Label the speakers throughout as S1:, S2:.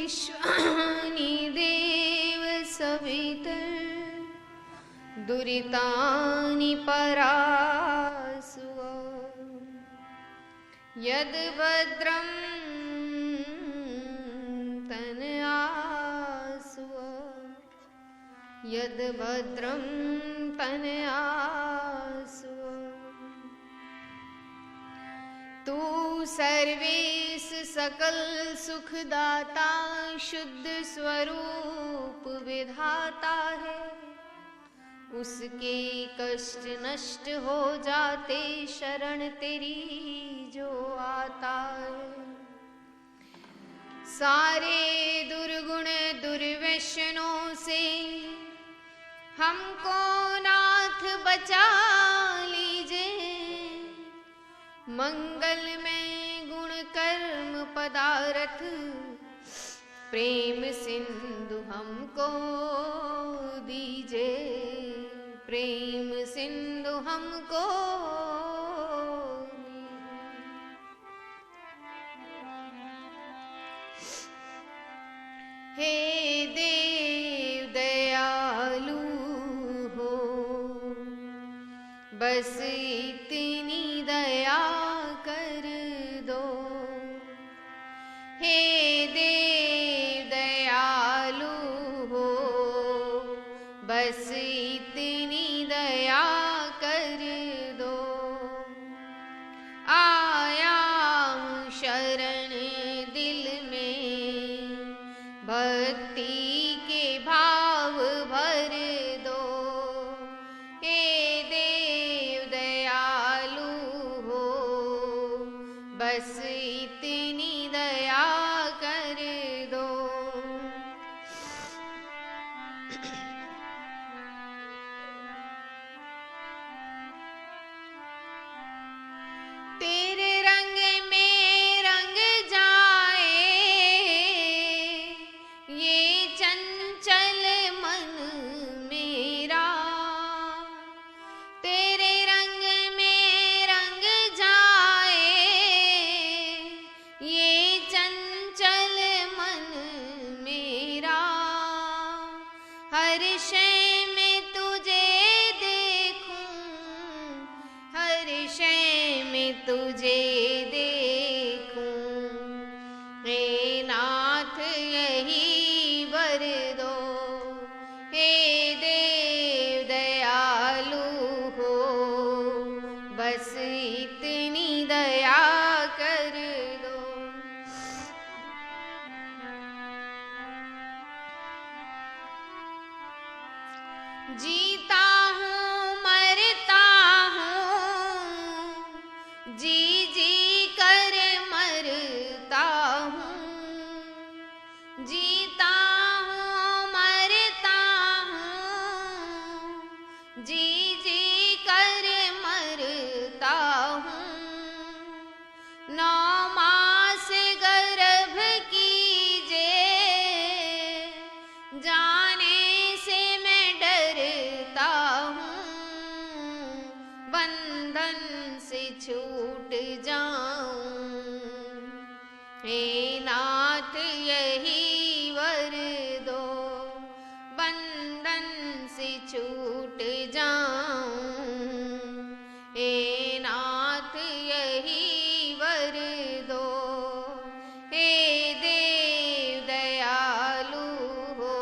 S1: विश्वानि देव सवितर् दुरितानि परासु यद् भद्रं तनयासु यद् भद्रं तनयासु। तू सर्वेश सकल सुखदाता शुद्ध स्वरूप विधाता है। उसके कष्ट नष्ट हो जाते शरण तेरी जो आता है। सारे दुर्गुण दुर्व्यसनों से हमको नाथ बचा लीजिए। मंगल में गुण कर्म पदार्थ प्रेम सिंधु हमको दीजिए। प्रेम सिंधु हमको हे देव दयालु हो, बस इतनी दया कर दो। हे देव दयालु हो, बस इतनी दया कर दो। आया हूँ शरण दिल में, भक्ति के भाव भर दो। हे देव दयालु हो, बस इतनी दया कर दो। तेरे रंग में रंग जाए ये चंचल मन मेरा। तेरे रंग में रंग जाए ये चंचल मन मेरा। हर शय में तुझे देखूं, हर शय में तुझे देखूं। हे नाथ यही वर दो। हे देव दयालु हो, बस इतनी दया कर दो। जीता हूँ मरता हूँ, जी जी कर मरता हूँ। जीता हूँ मरता हूँ, जी जी कर मरता हूँ। 9 मास गर्भ कीजे, जाने से मैं डरता हूँ। बंधन से छूट जाऊं, हे नाथ यही वर दो। बंधन से छूट जाऊं, हे नाथ यही वर दो। हे देव दयालु हो,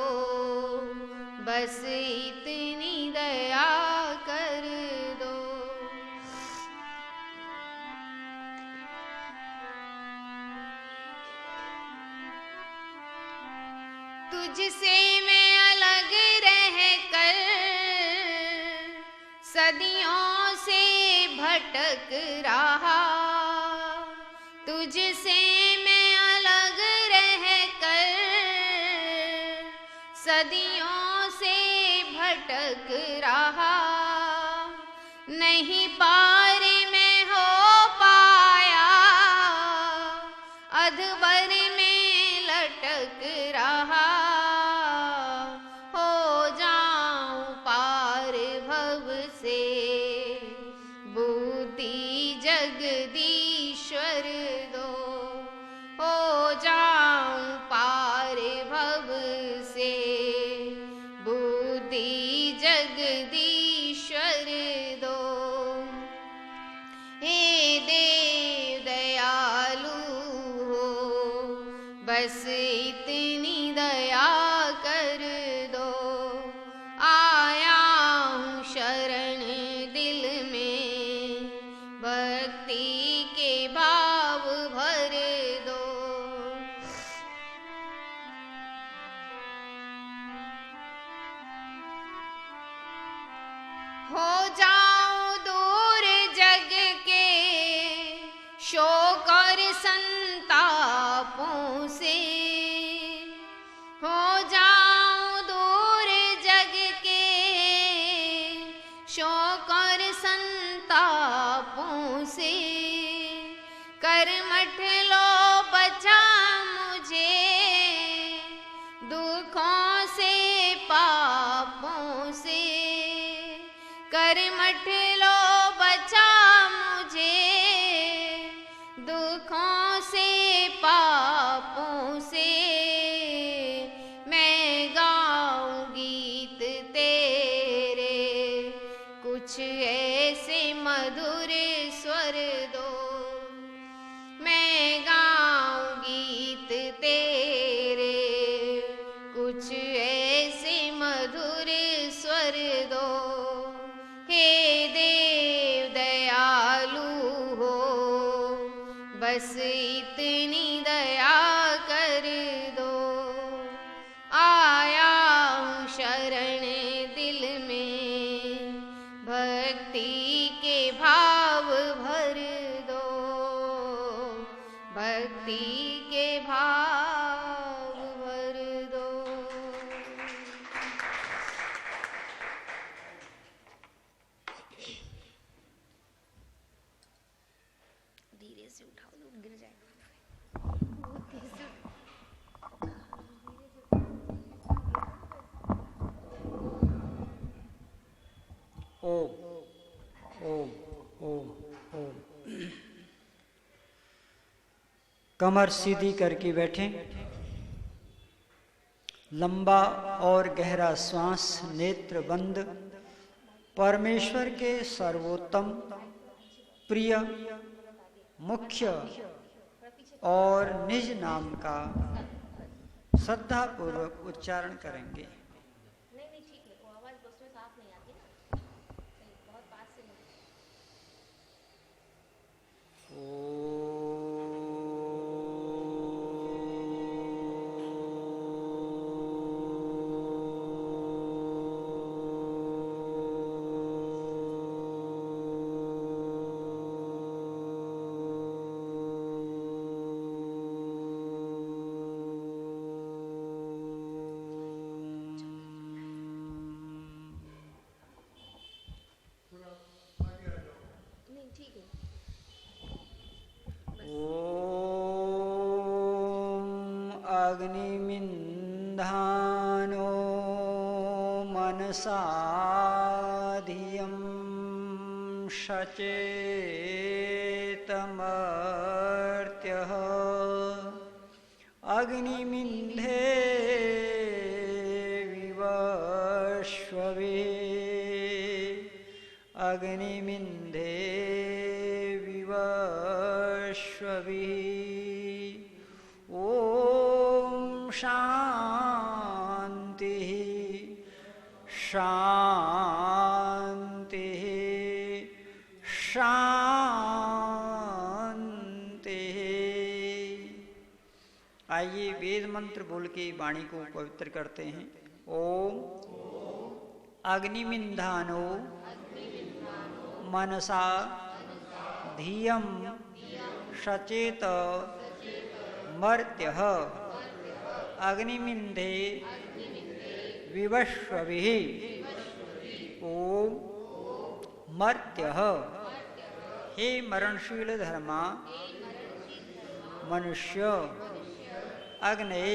S1: बस इतनी दया कर दो। तुझसे मैं अलग रह कर सदियों से भटक रहा। तुझसे मैं अलग रह कर सदियों से भटक रहा। नहीं पार में हो पाया, अधबर में लटक रहा। हो जाऊं पार भव से, बुद्धि जगदीश्वर दो। हो जाऊं पार बस इतनी दया कर दो। आया हूँ शरण दिल में, भक्ति के भाव भर दो। हो जाऊं दूर जग के शोक और संतापों से, हो जाऊं दूर जग के शोक और संतापों से। करमठ लो बचा मुझे दुखों से पापों से। करमठ लो बचा मुझे दुखों से पापों से। मैं गाऊं गीत तेरे, कुछ ऐसे मधुर स्वर दो। मैं गाऊं गीत तेरे, कुछ ऐसे मधुर स्वर दो। हे देव दयालु हो, बस इतनी दया कर दो। आया हूँ शरण दिल में, भक्ति के भाव भर दो। भक्ति के भाव भर दो। धीरे से उठाओ, गिर जाएगा।
S2: ओम ओम ओम ओम। कमर सीधी करके बैठें। लंबा और गहरा श्वास, नेत्र बंद। परमेश्वर के सर्वोत्तम, प्रिय, मुख्य और निज नाम का श्रद्धापूर्वक उच्चारण करेंगे। अग्निमिन्धानो मनसा धियं सचेतमर्त्यः। अग्निमिन्धे विवश्ववे। अग्निमिन्धे विवश्ववे। शांति शांति शांति। आइए वेद मंत्र बोल के वाणी को पवित्र करते हैं। ओम अग्निमिन्धानो मनसा धियं सचेत मर्त्यः। अग्निमिन्धे विवश्वभिः। ओम मर्त्यः। हे मरणशील धर्मा मनुष्य, अग्नि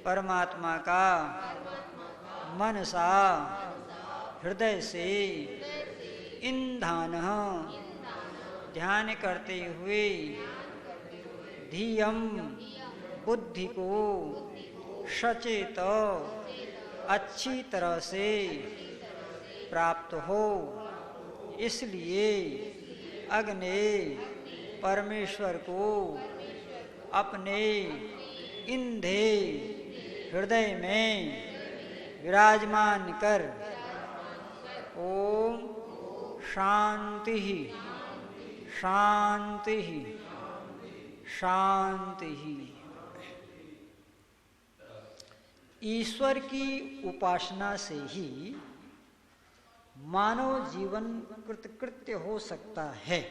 S2: परमात्मा का मनसा हृदय से ईंधन ध्यान करते हुए धियम बुद्धि को सचेत अच्छी तरह से प्राप्त हो, इसलिए अग्नि परमेश्वर को अपने इंधे हृदय में विराजमान कर। ओम शांति शांति शांति। ईश्वर की उपासना से ही मानव जीवन कृतकृत्य हो सकता है।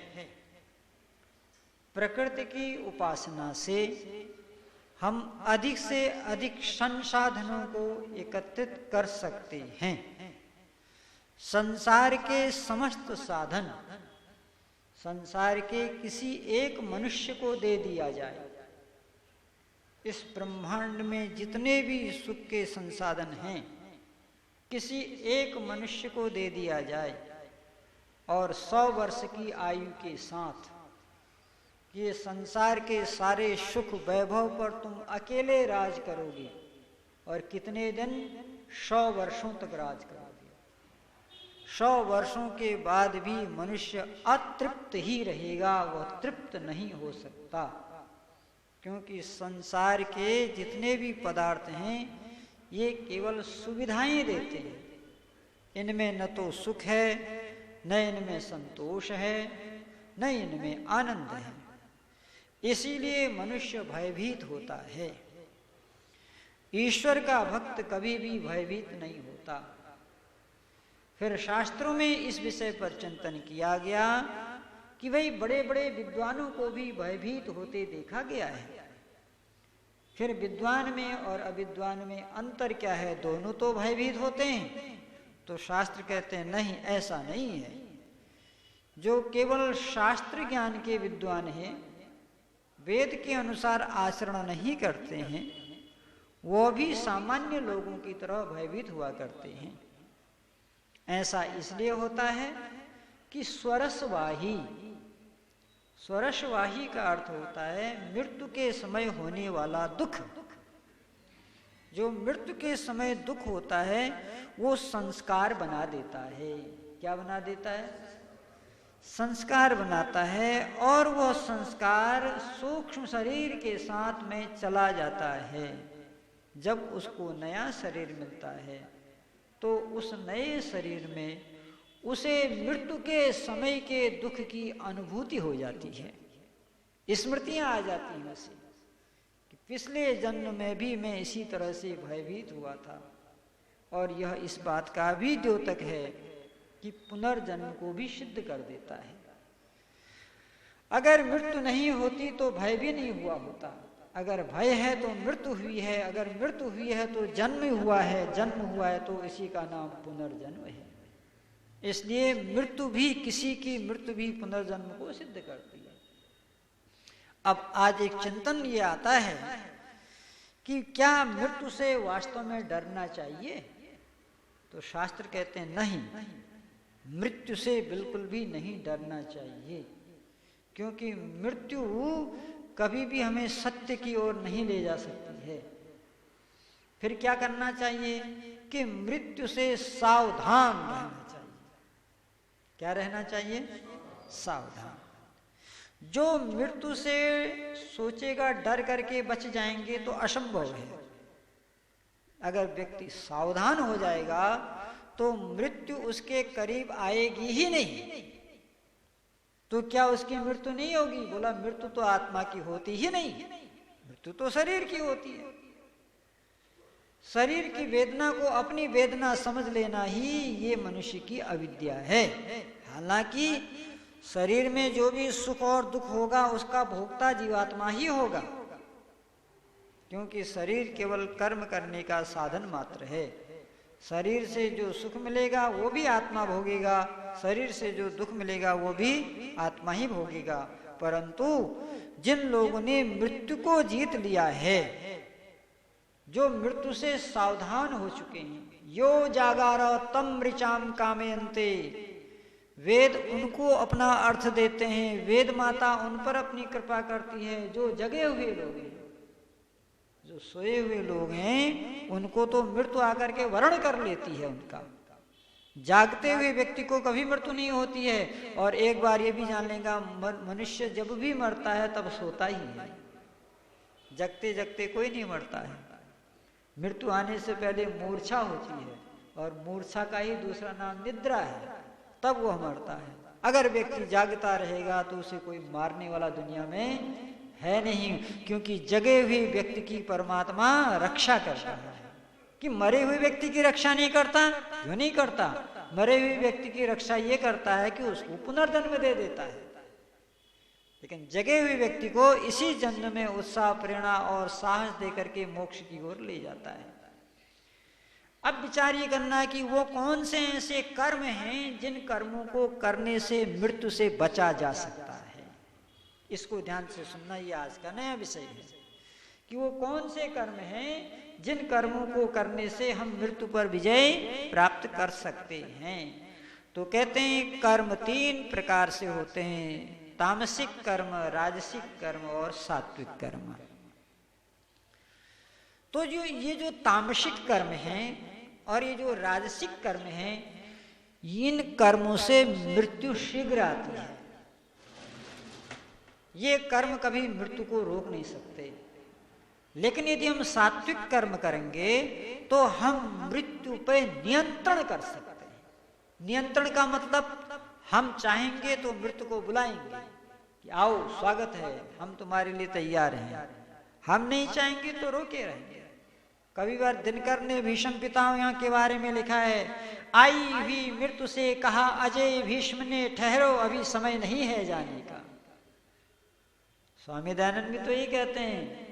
S2: प्रकृति की उपासना से हम अधिक से अधिक संसाधनों को एकत्रित कर सकते हैं। संसार के समस्त साधन संसार के किसी एक मनुष्य को दे दिया जाए, इस ब्रह्मांड में जितने भी सुख के संसाधन हैं किसी एक मनुष्य को दे दिया जाए और 100 वर्ष की आयु के साथ ये संसार के सारे सुख वैभव पर तुम अकेले राज करोगे, और कितने दिन? 100 वर्षों तक राज करोगे। 100 वर्षों के बाद भी मनुष्य अतृप्त ही रहेगा, वह तृप्त नहीं हो सकता, क्योंकि संसार के जितने भी पदार्थ हैं ये केवल सुविधाएं देते हैं। इनमें न तो सुख है, न इनमें संतोष है, न इनमें आनंद है। इसीलिए मनुष्य भयभीत होता है। ईश्वर का भक्त कभी भी भयभीत नहीं होता। फिर शास्त्रों में इस विषय पर चिंतन किया गया कि भाई बड़े बड़े विद्वानों को भी भयभीत होते देखा गया है। फिर विद्वान में और अविद्वान में अंतर क्या है? दोनों तो भयभीत होते हैं। तो शास्त्र कहते हैं नहीं, ऐसा नहीं है। जो केवल शास्त्र ज्ञान के विद्वान हैं, वेद के अनुसार आचरण नहीं करते हैं, वो भी सामान्य लोगों की तरह भयभीत हुआ करते हैं। ऐसा इसलिए होता है कि स्वरसवाही, स्वरसवाही का अर्थ होता है मृत्यु के समय होने वाला दुख। जो मृत्यु के समय दुख होता है वो संस्कार बना देता है। क्या बना देता है? संस्कार बनाता है, और वह संस्कार सूक्ष्म शरीर के साथ में चला जाता है। जब उसको नया शरीर मिलता है तो उस नए शरीर में उसे मृत्यु के समय के दुख की अनुभूति हो जाती है। स्मृतियां आ जाती हैं उसे कि पिछले जन्म में भी मैं इसी तरह से भयभीत हुआ था। और यह इस बात का भी द्योतक है कि पुनर्जन्म को भी सिद्ध कर देता है। अगर मृत्यु नहीं होती तो भय भी नहीं हुआ होता। अगर भय है तो मृत्यु हुई है, अगर मृत्यु हुई है तो जन्म हुआ है, जन्म हुआ है तो इसी का नाम पुनर्जन्म है। इसलिए मृत्यु भी, किसी की मृत्यु भी पुनर्जन्म को सिद्ध करती है। अब आज एक चिंतन ये आता है कि क्या मृत्यु से वास्तव में डरना चाहिए? तो शास्त्र कहते हैं नहीं, मृत्यु से बिल्कुल भी नहीं डरना चाहिए, क्योंकि मृत्यु कभी भी हमें सत्य की ओर नहीं ले जा सकती है। फिर क्या करना चाहिए कि मृत्यु से सावधान रहना चाहिए। क्या रहना चाहिए? सावधान। जो मृत्यु से सोचेगा डर करके बच जाएंगे तो असंभव है। अगर व्यक्ति सावधान हो जाएगा तो मृत्यु उसके करीब आएगी ही नहीं। तो क्या उसकी मृत्यु नहीं होगी? बोला मृत्यु तो आत्मा की होती ही नहीं, मृत्यु तो शरीर की होती है। शरीर की वेदना को अपनी वेदना समझ लेना ही ये मनुष्य की अविद्या है। हालांकि शरीर में जो भी सुख और दुख होगा उसका भोक्ता जीवात्मा ही होगा, क्योंकि शरीर केवल कर्म करने का साधन मात्र है। शरीर से जो सुख मिलेगा वो भी आत्मा भोगेगा, शरीर से जो दुख मिलेगा वो भी आत्मा ही भोगेगा। परंतु जिन लोगों ने मृत्यु को जीत लिया है, जो मृत्यु से सावधान हो चुके हैं, यो जागार तम ऋचाम कामयन्ते, वेद उनको अपना अर्थ देते हैं, वेद माता उन पर अपनी कृपा करती है। जो जगे हुए लोग हैं, जो सोए हुए लोग हैं, उनको तो मृत्यु आकर के वर्ण कर लेती है उनका। जागते हुए व्यक्ति को कभी मृत्यु नहीं होती है। और एक बार ये भी जान लेगा, मनुष्य जब भी मरता है तब सोता ही है। जगते जगते कोई नहीं मरता है। मृत्यु आने से पहले मूर्छा होती है, और मूर्छा का ही दूसरा नाम निद्रा है, तब वह मरता है। अगर व्यक्ति जागता रहेगा तो उसे कोई मारने वाला दुनिया में है नहीं, क्योंकि जगे हुए व्यक्ति की परमात्मा रक्षा करता है। कि मरे हुए व्यक्ति की रक्षा नहीं करता? क्यों नहीं करता? मरे हुए व्यक्ति की रक्षा ये करता है कि उसको पुनर्जन्म दे देता है, लेकिन जगे हुए व्यक्ति को इसी जन्म में उत्साह, प्रेरणा और साहस देकर के मोक्ष की ओर ले जाता है। अब विचार ये करना है कि वो कौन से ऐसे कर्म हैं जिन कर्मों को करने से मृत्यु से बचा जा सकता है। इसको ध्यान से सुनना, ये आज का नया विषय है कि वो कौन से कर्म हैं जिन कर्मों को करने से हम मृत्यु पर विजय प्राप्त कर सकते हैं। तो कहते हैं कर्म 3 प्रकार से होते हैं, तामसिक कर्म, राजसिक कर्म और सात्विक कर्म। तो ये जो तामसिक कर्म हैं और ये जो राजसिक कर्म हैं, इन कर्मों से मृत्यु शीघ्र आती है। ये कर्म कभी मृत्यु को रोक नहीं सकते, लेकिन यदि हम सात्विक कर्म करेंगे तो हम मृत्यु पर नियंत्रण कर सकते हैं। नियंत्रण का मतलब हम चाहेंगे तो मृत्यु को बुलाएंगे कि आओ, स्वागत है, हम तुम्हारे लिए तैयार हैं। हम नहीं चाहेंगे तो रोके रहेंगे। कभी बार दिनकर ने भीष्म पितामह के बारे में लिखा है, आई हुई मृत्यु से कहा अजय भीष्म ने, ठहरो अभी समय नहीं है जाने का। स्वामी दयानंद भी तो यही कहते हैं,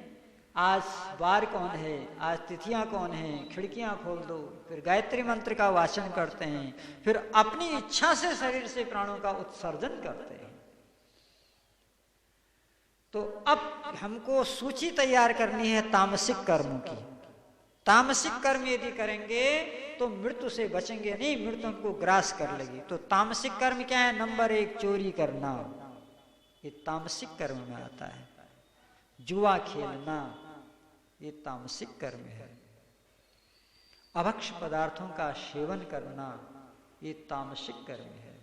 S2: आज वार कौन है, आज तिथियां कौन है, खिड़कियां खोल दो। फिर गायत्री मंत्र का वाचन करते हैं, फिर अपनी इच्छा से शरीर से प्राणों का उत्सर्जन करते हैं। तो अब हमको सूची तैयार करनी है तामसिक कर्मों की। तामसिक कर्म यदि करेंगे तो मृत्यु से बचेंगे नहीं, मृत्यु हमको ग्रास कर लेगी। तो तामसिक कर्म क्या है? नंबर 1 चोरी करना, ये तामसिक कर्म में आता है। जुआ खेलना, ये तामसिक कर्म है। अभक्ष पदार्थों का सेवन करना, ये तामसिक कर्म है।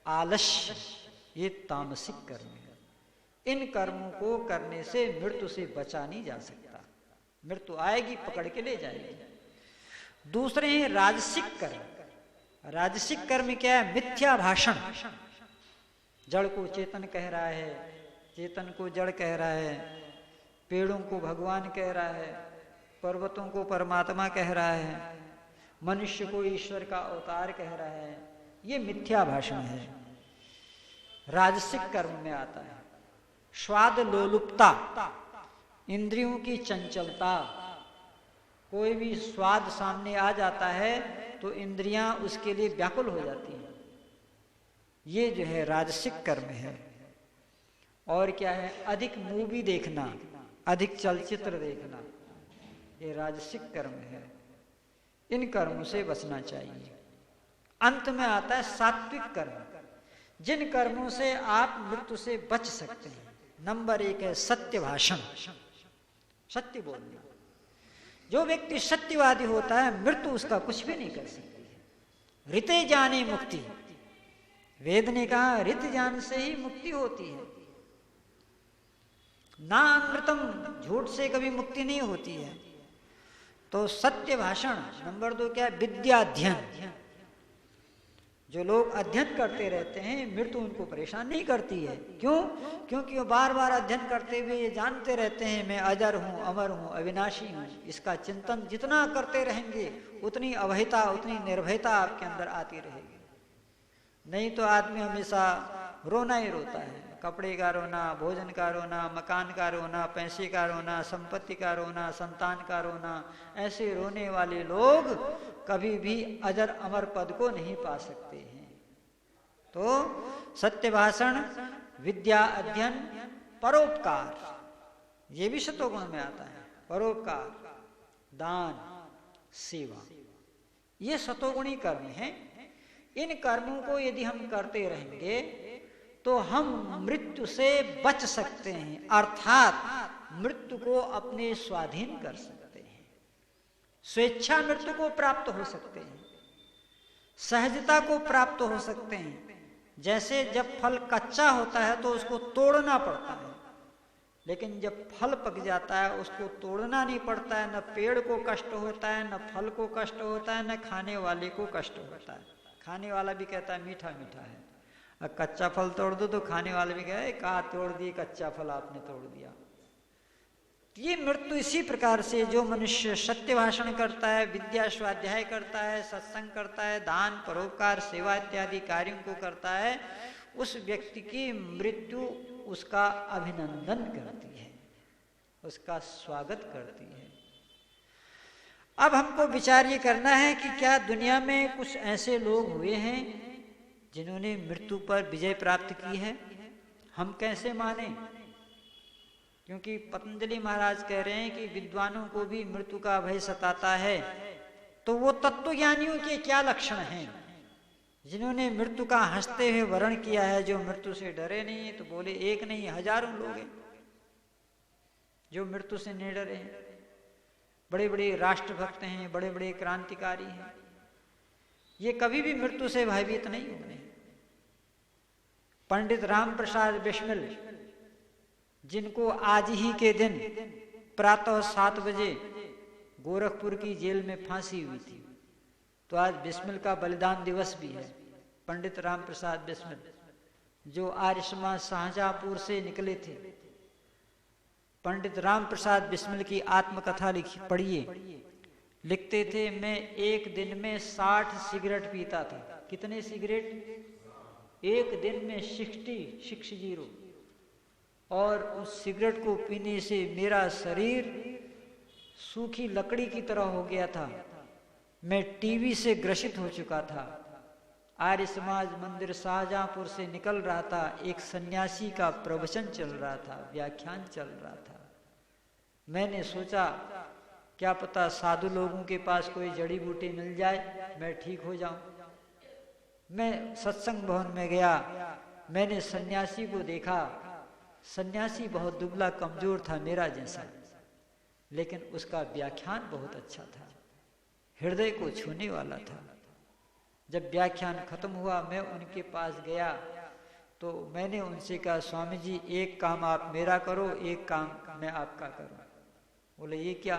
S2: आलस्य, ये तामसिक कर्म है। इन कर्मों को करने से मृत्यु से बचा नहीं जा सकता। मृत्यु आएगी, पकड़ के ले जाएगी। दूसरे हैं राजसिक कर्म। राजसिक कर्म क्या है? मिथ्या भाषण। जड़ को चेतन कह रहा है, चेतन को जड़ कह रहा है, पेड़ों को भगवान कह रहा है, पर्वतों को परमात्मा कह रहा है, मनुष्य को ईश्वर का अवतार कह रहा है। ये मिथ्या भाषण है, राजसिक कर्म में आता है। स्वाद लोलुपता, इंद्रियों की चंचलता। कोई भी स्वाद सामने आ जाता है तो इंद्रियां उसके लिए व्याकुल हो जाती हैं। ये जो है राजसिक कर्म है। और क्या है? अधिक मूवी देखना, अधिक चलचित्र देखना, ये राजसिक कर्म है। इन कर्मों से बचना चाहिए। अंत में आता है सात्विक कर्म, जिन कर्मों से आप मृत्यु से बच सकते हैं। नंबर 1 है सत्य भाषण, सत्य बोलना। जो व्यक्ति सत्यवादी होता है, मृत्यु उसका कुछ भी नहीं कर सकती है। ऋते जाने मुक्ति, वेद ने कहा ऋत ज्ञान से ही मुक्ति होती है। ना अमृतम, झूठ से कभी मुक्ति नहीं होती है। तो सत्य भाषण। नंबर 2 क्या है? विद्याध्ययन। जो लोग अध्ययन करते रहते हैं, मृत्यु उनको परेशान नहीं करती है। क्यों? क्योंकि वो बार बार अध्ययन करते हुए ये जानते रहते हैं मैं अजर हूँ, अमर हूँ, अविनाशी हूँ। इसका चिंतन जितना करते रहेंगे उतनी अभयता, उतनी निर्भयता आपके अंदर आती रहेगी। नहीं तो आदमी हमेशा रोना ही रोता है। कपड़े का रोना, भोजन का रोना, मकान का रोना, पैसे का रोना, संपत्ति का रोना, संतान का रोना। ऐसे रोने वाले लोग कभी भी अजर अमर पद को नहीं पा सकते हैं। तो सत्य भाषण, विद्या अध्ययन, परोपकार, ये भी सतोगुण में आता है। परोपकार, दान, सेवा, ये सतोगुणी कर्म हैं। इन कर्मों को यदि हम करते रहेंगे तो हम मृत्यु से बच सकते हैं, अर्थात मृत्यु को अपने स्वाधीन कर सकते हैं। स्वेच्छा मृत्यु को प्राप्त हो सकते हैं, सहजता को प्राप्त हो सकते हैं। जैसे जब फल कच्चा होता है तो उसको तोड़ना पड़ता है, लेकिन जब फल पक जाता है उसको तोड़ना नहीं पड़ता है, न पेड़ को कष्ट होता है, न फल को कष्ट होता है, न खाने वाले को कष्ट होता है। खाने वाला भी कहता है मीठा मीठा है, अब कच्चा फल तोड़ दो तो खाने वाले भी कहे कहाँ तोड़ दिए, कच्चा फल आपने तोड़ दिया। ये मृत्यु इसी प्रकार से जो मनुष्य सत्य भाषण करता है, विद्या स्वाध्याय करता है, सत्संग करता है, दान परोपकार सेवा इत्यादि कार्यों को करता है, उस व्यक्ति की मृत्यु उसका अभिनंदन करती है, उसका स्वागत करती है। अब हमको विचार ये करना है कि क्या दुनिया में कुछ ऐसे लोग हुए हैं जिन्होंने मृत्यु पर विजय प्राप्त की है? हम कैसे माने? क्योंकि पतंजलि महाराज कह रहे हैं कि विद्वानों को भी मृत्यु का भय सताता है, तो वो तत्वज्ञानियों के क्या लक्षण हैं जिन्होंने मृत्यु का हंसते हुए वर्ण किया है, जो मृत्यु से डरे नहीं? तो बोले एक नहीं हजारों लोग हैं जो मृत्यु से नहीं डरे हैं। बड़े बड़े राष्ट्रभक्त हैं, बड़े बड़े क्रांतिकारी हैं, ये कभी भी मृत्यु से भयभीत नहीं हुए। पंडित राम प्रसाद बिस्मिल, जिनको आज ही के दिन प्रातः 7 बजे गोरखपुर की जेल में फांसी हुई थी, तो आज बिस्मिल का बलिदान दिवस भी है। पंडित राम प्रसाद बिस्मिल जो आर्य समाज शाहजहांपुर से निकले थे, पंडित राम प्रसाद बिस्मिल की आत्मकथा पढ़िए, लिखते थे मैं एक दिन में 60 सिगरेट पीता था। कितने सिगरेट? एक दिन में 60 और उस सिगरेट को पीने से मेरा शरीर सूखी लकड़ी की तरह हो गया था, मैं टीबी से ग्रसित हो चुका था। आर्य समाज मंदिर शाहजहांपुर से निकल रहा था, एक सन्यासी का प्रवचन चल रहा था, व्याख्यान चल रहा था। मैंने सोचा क्या पता साधु लोगों के पास कोई जड़ी बूटी मिल जाए, मैं ठीक हो जाऊं। मैं सत्संग भवन में गया, मैंने सन्यासी को देखा। सन्यासी बहुत दुबला कमजोर था मेरा जैसा, लेकिन उसका व्याख्यान बहुत अच्छा था, हृदय को छूने वाला था। जब व्याख्यान खत्म हुआ मैं उनके पास गया तो मैंने उनसे कहा स्वामी जी एक काम आप मेरा करो, एक काम मैं आपका करूं। बोले ये क्या?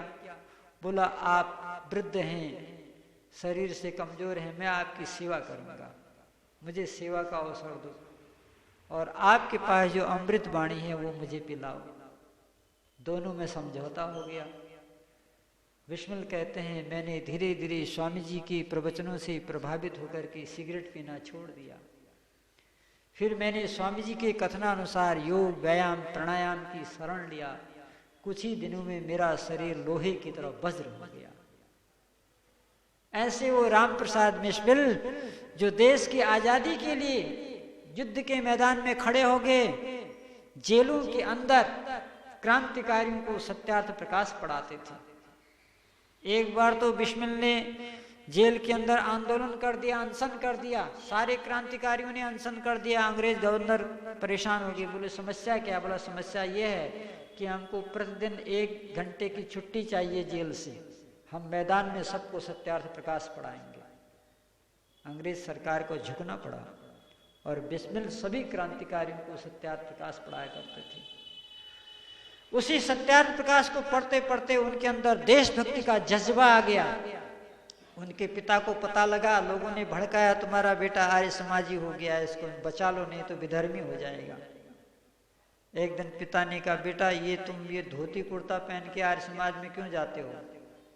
S2: बोला आप वृद्ध हैं, शरीर से कमजोर हैं, मैं आपकी सेवा करूंगा, मुझे सेवा का अवसर दो और आपके पास जो अमृत वाणी है वो मुझे पिलाओ। दोनों में समझौता हो गया। बिस्मिल कहते हैं मैंने धीरे धीरे स्वामी जी के प्रवचनों से प्रभावित होकर के सिगरेट पीना छोड़ दिया। फिर मैंने स्वामी जी के कथनानुसार योग व्यायाम प्राणायाम की शरण लिया। कुछ ही दिनों में मेरा शरीर लोहे की तरह वज्र हो गया। ऐसे वो राम प्रसाद बिस्मिल जो देश की आजादी के लिए युद्ध के मैदान में खड़े हो गए, जेलों के अंदर क्रांतिकारियों को सत्यार्थ प्रकाश पढ़ाते थे। एक बार तो बिस्मिल ने जेल के अंदर आंदोलन कर दिया, अनशन कर दिया, सारे क्रांतिकारियों ने अनशन कर दिया। अंग्रेज गवर्नर परेशान हो गए, बोले समस्या क्या? बोला समस्या ये है कि हमको प्रतिदिन 1 घंटे की छुट्टी चाहिए जेल से, हम मैदान में सबको सत्यार्थ प्रकाश पढ़ाएंगे। अंग्रेज सरकार को झुकना पड़ा और बिस्मिल सभी क्रांतिकारियों को सत्यार्थ प्रकाश पढ़ाया करते थे। उसी सत्यार्थ प्रकाश को पढ़ते पढ़ते उनके अंदर देशभक्ति का जज्बा आ गया। उनके पिता को पता लगा, लोगों ने भड़काया तुम्हारा बेटा आर्य समाजी हो गया है, इसको बचा लो नहीं तो विधर्मी हो जाएगा। एक दिन पिता ने कहा बेटा ये तुम ये धोती कुर्ता पहन के आर्य समाज में क्यों जाते हो,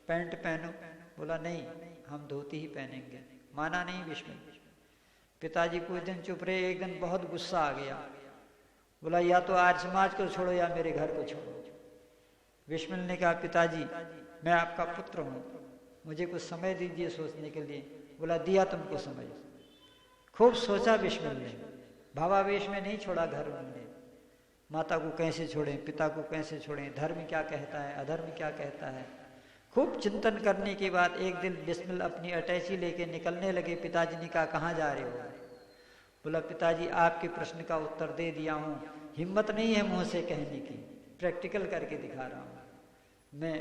S2: पैंट पहनो। बोला नहीं हम धोती ही पहनेंगे। माना नहीं बिस्मिल। पिताजी कुछ दिन चुप रहे, एक दिन बहुत गुस्सा आ गया। बोला या तो आर्य समाज को छोड़ो या मेरे घर को छोड़ो। बिस्मिल ने कहा पिताजी मैं आपका पुत्र हूँ, मुझे कुछ समय दीजिए सोचने के लिए। बोला दिया तुमको समय। खूब सोचा बिस्मिल ने, भावावेश में नहीं छोड़ा घर। उन्होंने माता को कैसे छोड़ें, पिता को कैसे छोड़ें, धर्म क्या कहता है, अधर्म क्या कहता है। खूब चिंतन करने के बाद एक दिन बिस्मिल अपनी अटैची लेके निकलने लगे। पिताजी ने कहा कहाँ जा रहे हो? बोला पिताजी आपके प्रश्न का उत्तर दे दिया हूँ, हिम्मत नहीं है मुँह से कहने की, प्रैक्टिकल करके दिखा रहा हूँ। मैं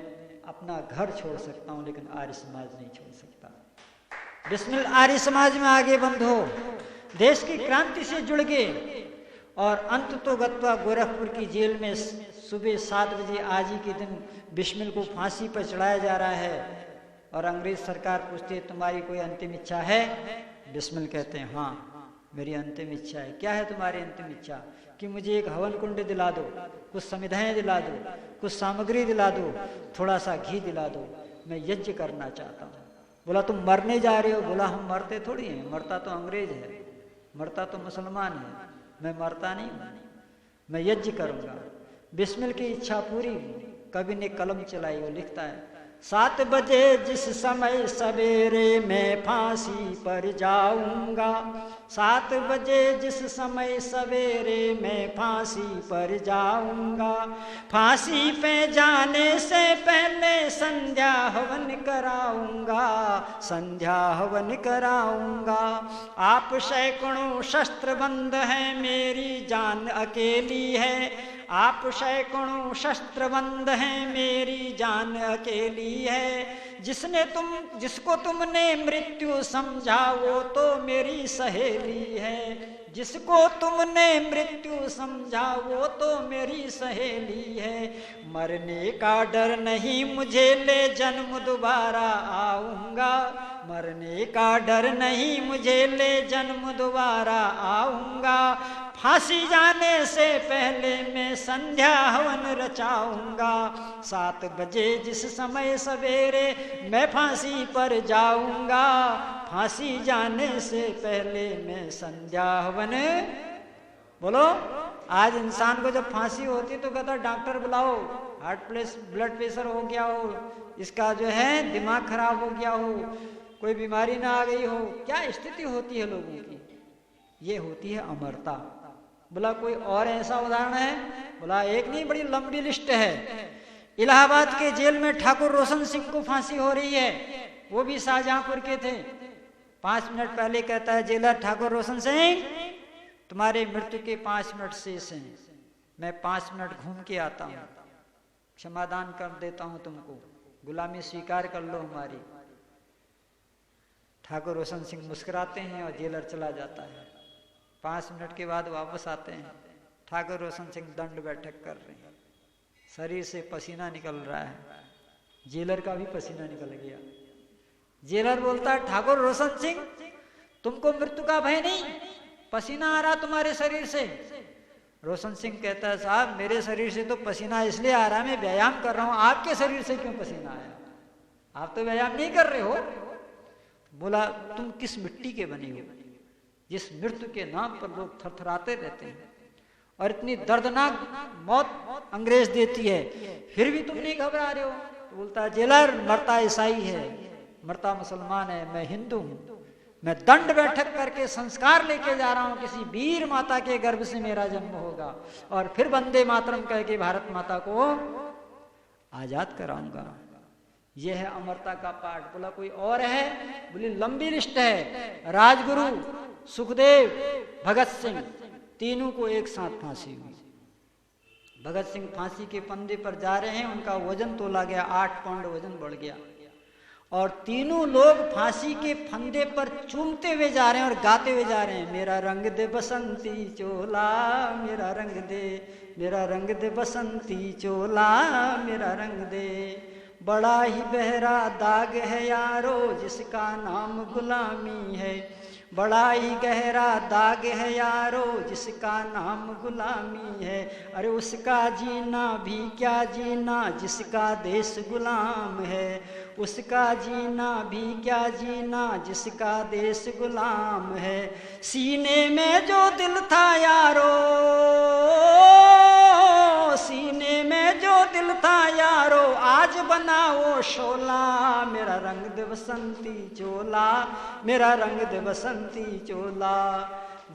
S2: अपना घर छोड़ सकता हूँ लेकिन आर्य समाज नहीं छोड़ सकता। बिस्मिल आर्य समाज में आगे बंद हो, देश की क्रांति से जुड़ गए। और अंत तो गत्वा गोरखपुर की जेल में सुबह 7 बजे आज ही के दिन बिस्मिल को फांसी पर चढ़ाया जा रहा है। और अंग्रेज सरकार पूछती है तुम्हारी कोई अंतिम इच्छा है? बिस्मिल कहते हैं हाँ मेरी अंतिम इच्छा है। क्या है तुम्हारी अंतिम इच्छा? कि मुझे एक हवन कुंड दिला दो, कुछ समिधाएं दिला दो, कुछ सामग्री दिला दो, थोड़ा सा घी दिला दो, मैं यज्ञ करना चाहता हूँ। बोला तुम मरने जा रहे हो? बोला हम मरते थोड़ी हैं, मरता तो अंग्रेज है, मरता तो मुसलमान है, मैं मरता नहीं हूँ, मैं यज्ञ करूँगा। बिस्मिल की इच्छा पूरी। कवि ने कलम चलाई, वो लिखता है 7 बजे जिस समय सवेरे मैं फांसी पर जाऊंगा, 7 बजे जिस समय सवेरे मैं फांसी पर जाऊंगा, फांसी पे जाने से पहले संध्या हवन कराऊंगा, संध्या हवन कराऊंगा। आप सैकड़ों शस्त्रबंद हैं, मेरी जान अकेली है, आप सैकड़ों शस्त्रबंद हैं, मेरी जान अकेली है। जिसको तुमने मृत्यु समझा वो तो मेरी सहेली है, जिसको तुमने मृत्यु समझा वो तो मेरी सहेली है। मरने का डर नहीं मुझे, ले जन्म दोबारा आऊंगा, मरने का डर नहीं मुझे, ले जन्म दोबारा आऊंगा। फांसी जाने से पहले मैं संध्या हवन रचाऊंगा, 7 बजे जिस समय सवेरे मैं फांसी पर जाऊंगा, फांसी जाने से पहले मैं संध्या हवन। बोलो आज इंसान को जब फांसी होती तो कहता डॉक्टर बुलाओ, ब्लड प्रेशर हो गया हो, इसका जो है दिमाग खराब हो गया हो, कोई बीमारी ना आ गई हो, क्या स्थिति होती है लोगों की। ये होती है अमरता। बोला कोई और ऐसा उदाहरण है? बोला एक नहीं, बड़ी लंबी लिस्ट है। इलाहाबाद के जेल में ठाकुर रोशन सिंह को फांसी हो रही है, वो भी शाहजहांपुर के थे। 5 मिनट पहले कहता है जेलर ठाकुर रोशन सिंह तुम्हारे मृत्यु के 5 मिनट शेष हैं, मैं 5 मिनट घूम के आता हूँ, क्षमादान कर देता हूँ तुमको, गुलामी स्वीकार कर लो हमारी। ठाकुर रोशन सिंह मुस्कुराते हैं और जेलर चला जाता है। 5 मिनट के बाद वापस आते हैं, ठाकुर रोशन सिंह दंड बैठक कर रहे हैं, शरीर से पसीना निकल रहा है, जेलर का भी पसीना निकल गया। जेलर बोलता है ठाकुर रोशन सिंह तुमको मृत्यु का भय नहीं, पसीना आ रहा तुम्हारे शरीर से। रोशन सिंह कहता है साहब मेरे शरीर से तो पसीना इसलिए आ रहा है, मैं व्यायाम कर रहा हूं, आपके शरीर से क्यों पसीना आया? आप तो व्यायाम नहीं कर रहे हो। बोला तुम किस मिट्टी के बने हो जिस मृत्यु के नाम पर लोग थरथराते रहते हैं और इतनी दर्दनाक मौत अंग्रेज देती है, फिर भी तुम नहीं घबरा रहे हो? तो बोलता है जेलर मरता ईसाई है, मरता मुसलमान है, मैं हिंदू हूं, मैं दंड बैठक करके संस्कार लेके जा रहा हूं, किसी वीर माता के गर्भ से मेरा जन्म होगा और फिर वंदे मातरम कह के भारत माता को आजाद कराऊंगा। यह है अमरता का पाठ। बोला कोई और है? बोली लंबी लिस्ट है। राजगुरु, सुखदेव, भगत सिंह, तीनों को एक साथ फांसी हुई। भगत सिंह फांसी के फंदे पर जा रहे हैं, उनका वजन तोला गया, 8 पाउंड वजन बढ़ गया और तीनों लोग फांसी के फंदे पर चूमते हुए जा रहे हैं और गाते हुए जा रहे हैं, मेरा रंग दे बसंती चोला, मेरा रंग दे, मेरा रंग दे बसंती चोला, मेरा रंग दे। बड़ा ही बहरा दाग है यारो जिसका नाम गुलामी है, बड़ा ही गहरा दाग है यारो जिसका नाम गुलामी है। अरे उसका जीना भी क्या जीना जिसका देश गुलाम है, उसका जीना भी क्या जीना जिसका देश गुलाम है। सीने में जो दिल था यारो, सीने में जो दिल था यारो आज बना वो शोला, मेरा रंग दे बसंती चोला, मेरा रंग दे बसंती चोला।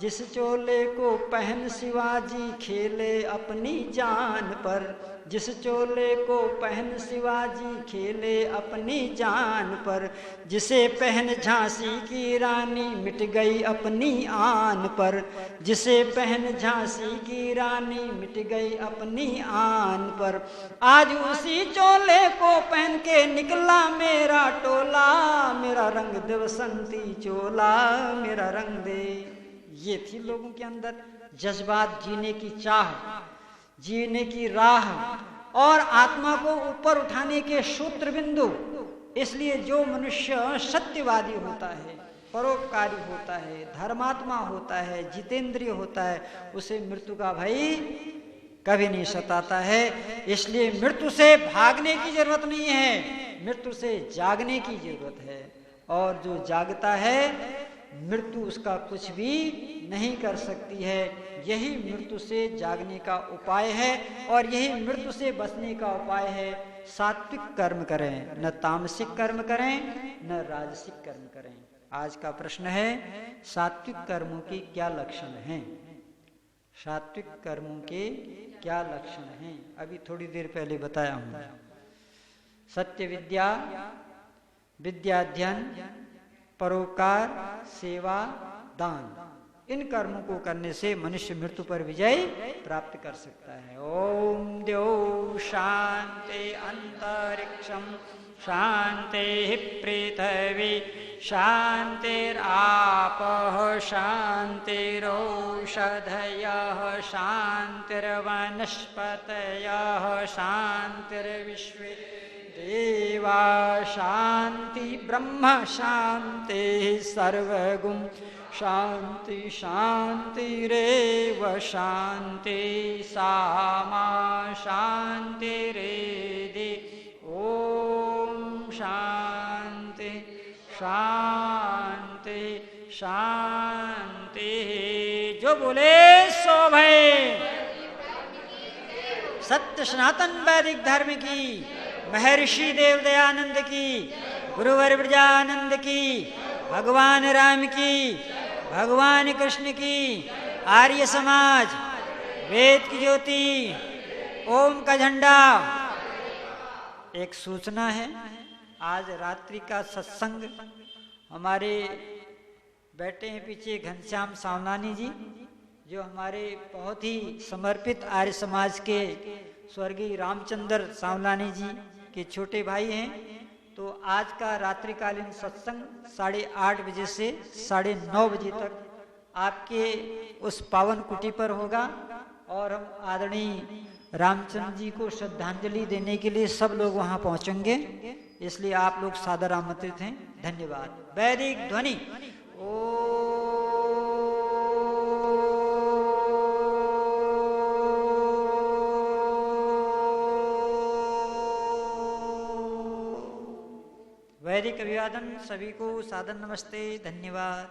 S2: जिस चोले को पहन शिवाजी खेले अपनी जान पर, जिस चोले को पहन शिवाजी खेले अपनी जान पर, जिसे पहन झांसी की रानी मिट गई अपनी आन पर, जिसे पहन झांसी की रानी मिट गई अपनी आन पर। आज उसी चोले को पहन के निकला मेरा टोला, मेरा रंग दे बसंती चोला, मेरा रंग दे। ये थी लोगों के अंदर जज्बात, जीने की चाह, जीने की राह और आत्मा को ऊपर उठाने के सूत्र बिंदु। इसलिए जो मनुष्य सत्यवादी होता है, परोपकारी होता है, धर्मात्मा होता है, जितेंद्रिय होता है, उसे मृत्यु का भय कभी नहीं सताता है। इसलिए मृत्यु से भागने की जरूरत नहीं है, मृत्यु से जागने की जरूरत है। और जो जागता है मृत्यु उसका कुछ भी नहीं कर सकती है। यही मृत्यु से जागने का उपाय है और यही मृत्यु से बचने का उपाय है। सात्विक कर्म करें, न तामसिक कर्म करें, न राजसिक कर्म करें। आज का प्रश्न है, सात्विक कर्मों के क्या लक्षण हैं? सात्विक कर्मों के क्या लक्षण हैं? अभी थोड़ी देर पहले बताया हूं। सत्य विद्या, विद्याध्ययन, परोपकार, सेवा, दान, इन कर्मों को करने से मनुष्य मृत्यु पर विजय प्राप्त कर सकता है। ओम द्यौ शांति अंतरिक्षम शांति पृथ्वी शांतिरापः शांतिरौषधयः शांतिर्वनस्पतयः शांतिर्विश्वे देवा शांति ब्रह्म शांति सर्वगुण शांति शांतिरेव शांति सामा शांतिरेधि। ओम शांति शांति शांति। जो बोले सो भय। सत्य सनातन वैदिक धर्म की, महर्षि देव दयानंद की, गुरुवर ब्रजानंद की, भगवान राम की, भगवान कृष्ण की, आर्य समाज, वेद की ज्योति, ओम का झंडा। एक सूचना है, आज रात्रि का सत्संग हमारे बैठे हैं पीछे घनश्याम सावलानी जी, जो हमारे बहुत ही समर्पित आर्य समाज के स्वर्गीय रामचंद्र सावलानी जी के छोटे भाई हैं। तो आज का रात्रिकालीन सत्संग 8:30 बजे से 9:30 बजे तक आपके उस पावन कुटी पर होगा और हम आदरणीय रामचंद्र जी को श्रद्धांजलि देने के लिए सब लोग वहां पहुंचेंगे। इसलिए आप लोग सादर आमंत्रित हैं। धन्यवाद। वैदिक ध्वनि। ओ वैदिक अभिवादन। सभी को सादर नमस्ते। धन्यवाद।